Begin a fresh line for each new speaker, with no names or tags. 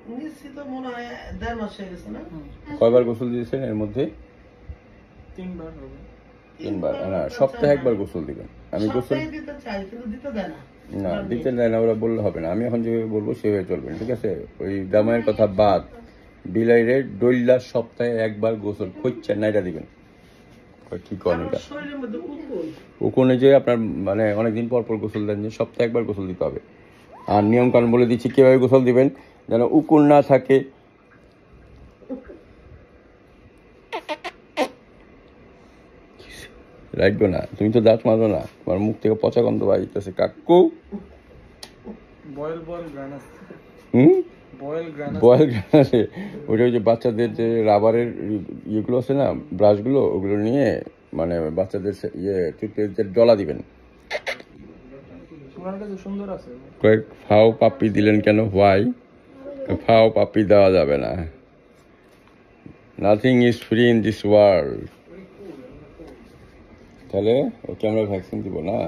নিশ্চিত মনে হয় 1.5 মাস হয়ে গেছে না।
কয়বার গোসল দিয়েছেন এর মধ্যে?
3বার হবে।
3বার না, সপ্তাহে একবার গোসল দিবেন। আমি গোসল
সপ্তাহে দিতে চাই কিন্তু দিতে দেয় না।
না, দিতে দেয় না, ওরা বললে হবে না। আমি এখন যেভাবে বলবো সেভাবে চলবেন, ঠিক আছে? ওই জামাইয়ের কথা বাদ, বিলাইরে ডইলা সপ্তাহে একবার গোসল খুঁজছেন না, এটা দিবেন। কি করেন এটা?
শরীরের মধ্যে উকুন।
উকুনে যে আপনার মানে অনেকদিন পর পর গোসল দেন, যে সপ্তাহে একবার গোসল দিতে হবে। আর নিয়ম কানুন বলে দিচ্ছি কিভাবে গোসল দিবেন যেন উকুন না থাকে। রাখবো না, তুমি তো দাঁত মারো না, তোমার মুখ থেকে পচা গন্ধ বাইতেছে কাকু।
বয়েল গ্রান আছে। বয়েল গ্রান
আছে ওইটা, ওই যে বাচ্চাদের যে রাবারের ইয়েগুলো আছে না, ব্রাশগুলো, ওগুলো নিয়ে মানে বাচ্চাদের ইয়ে টুথপেস্টের ডলা দিবেন।
তোমার কাছে সুন্দর আছে।
কয়েক ফাও পাপ্পি দিলেন কেন? হোয়াই? ফাও পাপ্পি দেওয়া যাবে না। Nothing is free in this world. তাহলে ওকে আমরা ভ্যাকসিন দিব না?